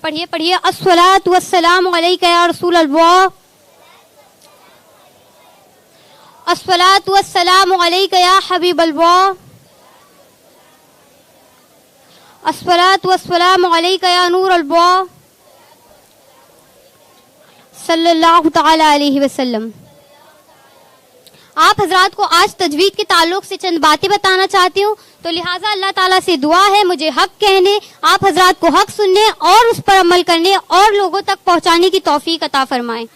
پڑھیے پڑھیے. الصلاۃ والسلام علیک یا رسول اللہ. الصلاۃ والسلام علیک یا حبیب اللہ. الصلاۃ والسلام علیک یا نور اللہ صلی اللہ تعالی علیہ وسلم. آپ حضرات کو آج تجوید کے تعلق سے چند باتیں بتانا چاہتی ہوں، تو لہٰذا اللہ تعالیٰ سے دعا ہے مجھے حق کہنے، آپ حضرات کو حق سننے اور اس پر عمل کرنے اور لوگوں تک پہنچانے کی توفیق عطا فرمائیں.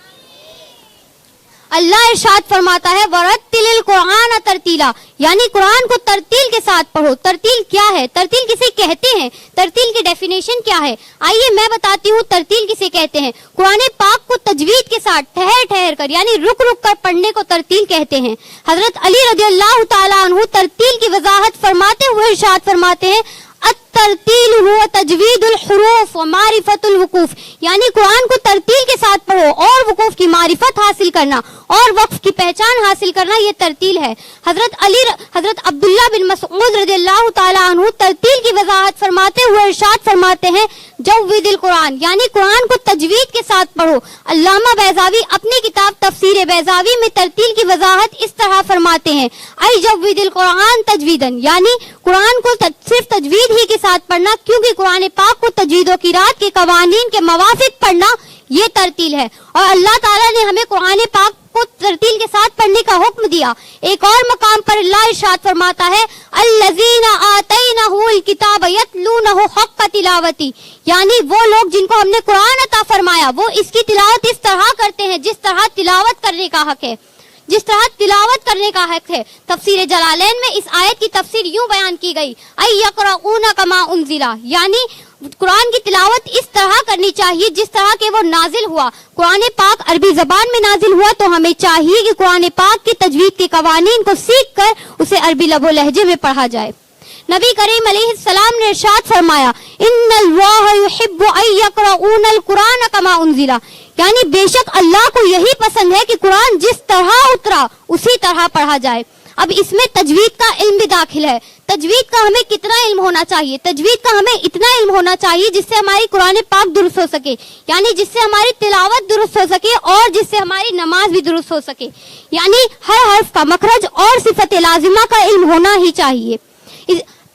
اللہ ارشاد فرماتا ہے وَرَتِّلِ الْقُرْآنَ تَرْتِیلًا، یعنی قرآن کو ترتیل کے ساتھ پڑھو. ترتیل کیا ہے؟ ترتیل کسے کہتے ہیں؟ ترتیل کی ڈیفینیشن کیا ہے؟ آئیے میں بتاتی ہوں ترتیل کسے کہتے ہیں. قرآن پاک کو تجوید کے ساتھ ٹھہر ٹھہر کر یعنی رک رک کر پڑھنے کو ترتیل کہتے ہیں. حضرت علی رضی اللہ تعالیٰ عنہ ترتیل کی وضاحت فرماتے ہوئے ارشاد فرماتے ہیں الترتیل هو تجوید الحروف و معرفت الوقوف، یعنی قرآن کو ترتیل کے ساتھ پڑھو اور وقوف کی معرفت حاصل کرنا اور وقف کی پہچان حاصل کرنا یہ ترتیل ہے. حضرت عبداللہ بن مسعود رضی اللہ تعالیٰ عنہ ترتیل کی وضاحت فرماتے ہوئے ارشاد فرماتے ہیں جوید القرآن، یعنی قرآن کو تجوید کے ساتھ پڑھو. علامہ بیضاوی اپنی کتاب تفسیر بیضاوی میں ترتیل کی وضاحت اس طرح فرماتے ہیں ای جوید القرآن تجویدن، یعنی قرآن کو صرف تجوید ہی کے ساتھ پڑھنا، کیونکہ قرآن پاک کو تجوید و قرات کے قوانین کے موافق پڑھنا یہ ترتیل ہے. اور اللہ تعالیٰ نے ہمیں قرآن پاک کو ترتیل کے ساتھ پڑھنے کا حکم دیا. ایک اور مقام پر اللہ ارشاد فرماتا ہے الذین آتیناہ الکتاب یتلونہ حق تلاوتی، یعنی وہ لوگ جن کو ہم نے قرآن عطا فرمایا وہ اس کی تلاوت اس طرح کرتے ہیں جس طرح تلاوت کرنے کا حق ہے، جس طرح تلاوت کرنے کا حق ہے. تفسیر جلالین میں اس آیت کی تفسیر یوں بیان کی گئی ای یقرؤون کما انزل، یعنی قرآن کی تلاوت اس طرح کرنی چاہیے جس طرح کہ وہ نازل ہوا. قرآن پاک عربی زبان میں نازل ہوا تو ہمیں چاہیے کہ قرآن پاک کی تجوید کے قوانین کو سیکھ کر اسے عربی لب و لہجے میں پڑھا جائے. نبی کریم علیہ السلام نے ارشاد فرمایا ان اللہ یحب ان یقرؤون القرآن کما انزل، یعنی بے شک اللہ کو یہی پسند ہے کہ قرآن جس طرح اترا اسی طرح پڑھا جائے. اب اس میں تجوید کا علم بھی داخل ہے. تجوید کا ہمیں کتنا علم ہونا چاہیے؟ تجوید کا ہمیں اتنا علم ہونا چاہیے جس سے ہماری قرآن پاک درست ہو سکے، یعنی جس سے ہماری تلاوت درست ہو سکے اور جس سے ہماری نماز بھی درست ہو سکے. یعنی ہر حرف کا مخرج اور صفت لازمہ کا علم ہونا ہی چاہیے.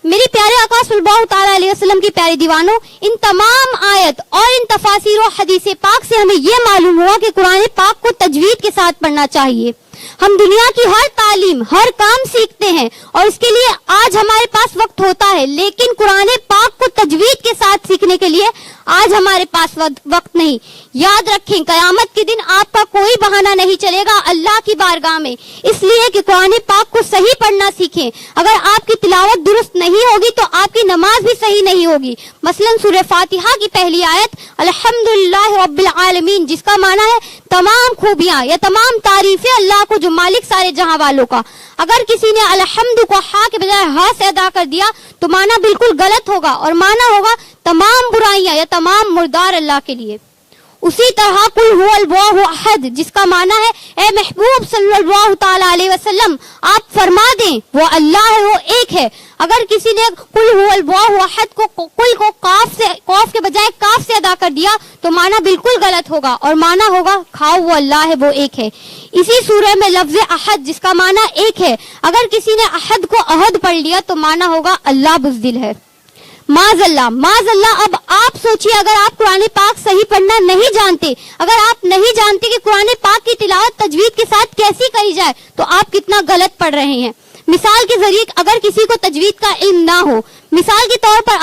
میری پیارے آقا صلی اللہ تعالیٰ علیہ وسلم کی پیاری دیوانوں، ان تمام آیت اور ان تفاسیر و حدیث پاک سے ہمیں یہ معلوم ہوا کہ قرآن پاک کو تجوید کے ساتھ پڑھنا چاہیے. ہم دنیا کی ہر تعلیم ہر کام سیکھتے ہیں اور اس کے لیے آج ہمارے پاس وقت ہوتا ہے، لیکن قرآن پاک کو تجوید کے ساتھ سیکھنے کے لیے آج ہمارے پاس وقت نہیں. یاد رکھیں قیامت کے دن آپ کا کوئی بہانہ نہیں چلے گا اللہ کی بارگاہ میں، اس لیے کہ قرآن پاک کو صحیح پڑھنا سیکھیں. اگر آپ کی تلاوت درست نہیں ہوگی تو آپ کی نماز بھی صحیح نہیں ہوگی. مثلا سورہ فاتحہ کی پہلی آیت الحمدللہ رب العالمین، جس کا معنی ہے تمام خوبیاں یا تمام تعریفیں اللہ کو جو مالک سارے جہاں والوں کا. اگر کسی نے الحمد کو ہا کے بجائے ہا سے ادا کر دیا تو معنی بالکل غلط ہوگا اور معنی ہوگا تمام برائیاں یا تمام مردار اللہ کے لیے. اسی طرح قل هو اللہ احد، جس کا معنی ہے اے محبوب صلی اللہ تعالی علیہ وسلم آپ فرما دیں وہ اللہ ہے، وہ ایک ہے. اگر کسی نے قل هو اللہ احد کو قل کو قاف کے بجائے کاف سے ادا کر دیا تو معنی بالکل غلط ہوگا اور معنی ہوگا کھاؤ وہ اللہ ہے، وہ ایک ہے. اسی سورہ میں لفظ احد جس کا معنی ایک ہے، اگر کسی نے احد کو عہد پڑھ لیا تو معنی ہوگا اللہ بزدل ہے. معاذ اللہ. اب آپ سوچیے اگر آپ قرآن پاک صحیح پڑھنا نہیں جانتے، اگر آپ نہیں جانتے کہ قرآن پاک کی تلاوت تجوید کے ساتھ کیسی کری جائے تو آپ کتنا غلط پڑھ رہے ہیں. مثال کے ذریعے اگر کسی کو تجوید کا علم نہ ہو، مثال کے طور پر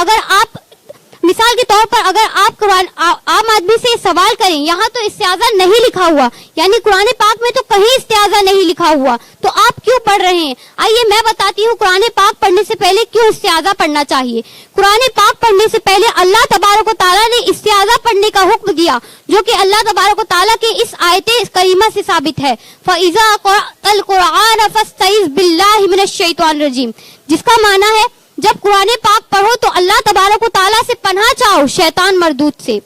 اگر آپ قرآن عام آدمی سے سوال کریں یہاں تو استعاذہ نہیں لکھا ہوا، یعنی قرآن پاک میں تو کہیں استعاذہ نہیں لکھا ہوا، تو آپ کیوں پڑھ رہے ہیں؟ آئیے میں بتاتی ہوں قرآن پاک پڑھنے سے پہلے کیوں استعاذہ پڑھنا چاہیے. قرآن پاک پڑھنے سے پہلے اللہ تبارک و تعالیٰ نے استعاذہ پڑھنے کا حکم دیا جو کہ اللہ تبارک و تعالیٰ کے اس آیت کریمہ سے ثابت ہے فَإِذَا قَرَأْتَ الْقُرْآنَ فَاسْتَعِذْ بِاللَّهِ مِنَ الشَّيْطَانِ الرَّجِيمِ، جس کا معنی ہے جب قرآن پاک پڑھو تو اللہ تبارک و تعالیٰ سے پناہ چاہو شیطان مردود سے.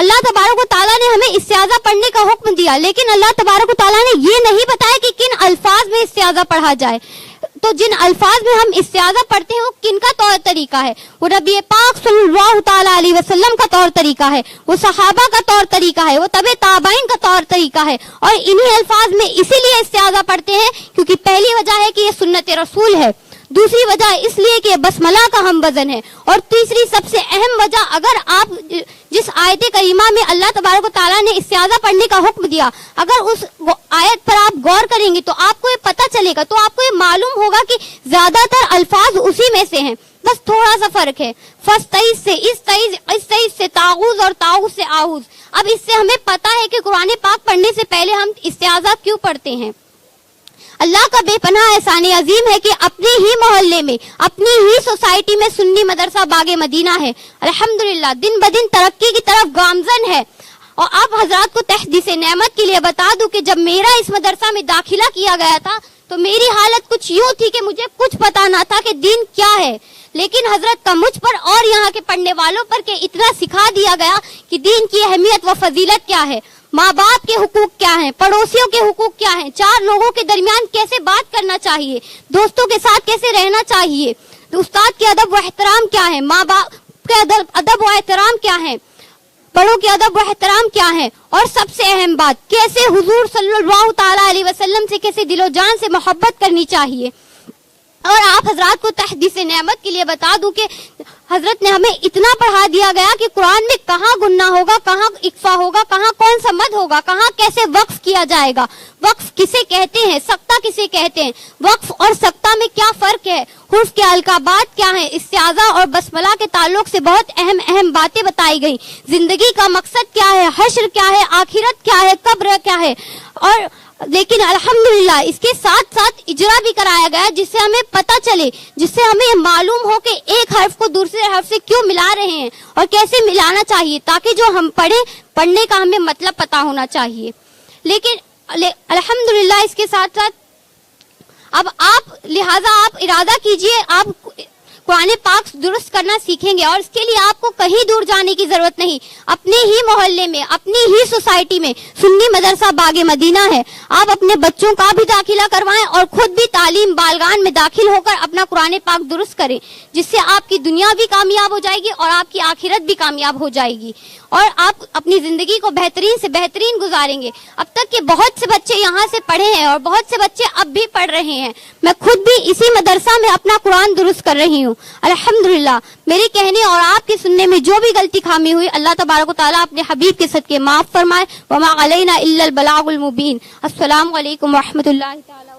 اللہ تبارک و تعالیٰ نے ہمیں استعاذہ پڑھنے کا حکم دیا، لیکن اللہ تبارک و تعالیٰ نے یہ نہیں بتایا کہ کن الفاظ میں استعاذہ پڑھا جائے. تو جن الفاظ میں ہم استعاذہ پڑھتے ہیں وہ کن کا طور طریقہ ہے؟ وہ نبی پاک صلی اللہ تعالیٰ علیہ وسلم کا طور طریقہ ہے، وہ صحابہ کا طور طریقہ ہے، وہ تبع تابعین کا طور طریقہ ہے، اور انہی الفاظ میں اسی لیے استعاذہ پڑھتے ہیں کیونکہ پہلی وجہ ہے کہ یہ سنت رسول ہے، دوسری وجہ اس لیے کہ یہ بسملہ کا ہم وزن ہے، اور تیسری سب سے اہم وجہ، اگر آپ جس آیت کریمہ میں اللہ تبارک و تعالیٰ نے استعاذہ پڑھنے کا حکم دیا، اگر اس آیت پر آپ غور کریں گے تو آپ کو یہ پتہ چلے گا، تو آپ کو یہ معلوم ہوگا کہ زیادہ تر الفاظ اسی میں سے ہیں، بس تھوڑا سا فرق ہے، فاستعیذ سے استعیذ سے تاغوذ اور تاغوذ سے آؤذ۔ اب اس سے ہمیں پتہ ہے کہ قرآن پاک پڑھنے سے پہلے ہم استعاذہ کیوں پڑھتے ہیں۔ اللہ کا بے پناہ احسان عظیم ہے کہ اپنے ہی محلے میں، اپنی ہی سوسائٹی میں سنی مدرسہ باغ مدینہ ہے، الحمدللہ دن بدن ترقی کی طرف گامزن ہے۔ اور آپ حضرات کو تحدیث نعمت کے لیے بتا دوں کہ جب میرا اس مدرسہ میں داخلہ کیا گیا تھا تو میری حالت کچھ یوں تھی کہ مجھے کچھ پتا نہ تھا کہ دین کیا ہے، لیکن حضرت کا مجھ پر اور یہاں کے پڑھنے والوں پر کہ اتنا سکھا دیا گیا کہ دین کی اہمیت و فضیلت کیا ہے، ماں باپ کے حقوق کیا ہیں، پڑوسیوں کے حقوق کیا ہیں، چار لوگوں کے درمیان کیسے بات کرنا چاہیے، دوستوں کے ساتھ کیسے رہنا چاہیے، استاد کے ادب و احترام کیا ہے، ماں باپ کے ادب و احترام کیا ہے، بڑوں کے ادب و احترام کیا ہے، اور سب سے اہم بات کیسے حضور صلی اللہ تعالیٰ علیہ وسلم سے کیسے دل و جان سے محبت کرنی چاہیے۔ اور آپ حضرات کو تحدیث نعمت کے لیے بتا دوں کہ حضرت نے ہمیں اتنا پڑھا دیا گیا کہ قرآن میں کہاں گنہ ہوگا، کہاں اکفا ہوگا، کہاں کون سا مد ہوگا، کہاں کیسے وقف کیا جائے گا، وقف کسے کہتے ہیں، سکتہ کسے کہتے ہیں، وقف اور سکتہ میں کیا فرق ہے، حروف کے القابات کیا ہیں، استعاذہ اور بسملہ کے تعلق سے بہت اہم باتیں بتائی گئی، زندگی کا مقصد کیا ہے، حشر کیا ہے، آخرت کیا ہے، قبر کیا ہے، اور لیکن الحمدللہ اس کے ساتھ ساتھ اجرا بھی کرایا گیا جس سے ہمیں پتہ چلے، جس سے ہمیں معلوم ہو کہ ایک حرف کو دوسرے حرف سے کیوں ملا رہے ہیں اور کیسے ملانا چاہیے، تاکہ جو ہم پڑھنے کا ہمیں مطلب پتہ ہونا چاہیے۔ لیکن الحمدللہ اس کے ساتھ ساتھ اب لہٰذا آپ ارادہ کیجئے، آپ قرآن پاک درست کرنا سیکھیں گے، اور اس کے لیے آپ کو کہیں دور جانے کی ضرورت نہیں، اپنے ہی محلے میں، اپنی ہی سوسائٹی میں سنی مدرسہ باغ مدینہ ہے، آپ اپنے بچوں کا بھی داخلہ کروائیں اور خود بھی تعلیم بالغان میں داخل ہو کر اپنا قرآن پاک درست کریں، جس سے آپ کی دنیا بھی کامیاب ہو جائے گی اور آپ کی آخرت بھی کامیاب ہو جائے گی، اور آپ اپنی زندگی کو بہترین سے بہترین گزاریں گے۔ اب تک کہ بہت سے بچے یہاں سے پڑھے ہیں اور بہت سے بچے اب بھی پڑھ رہے ہیں، میں خود بھی اسی مدرسہ میں اپنا قرآن درست کر رہی ہوں الحمدللہ۔ میرے کہنے اور آپ کے سننے میں جو بھی غلطی خامی ہوئی اللہ تبارک و تعالیٰ اپنے حبیب کے صدقے معاف فرمائے، وما علینا الا البلاغ المبین۔ السلام علیکم ورحمۃ اللہ تعالیٰ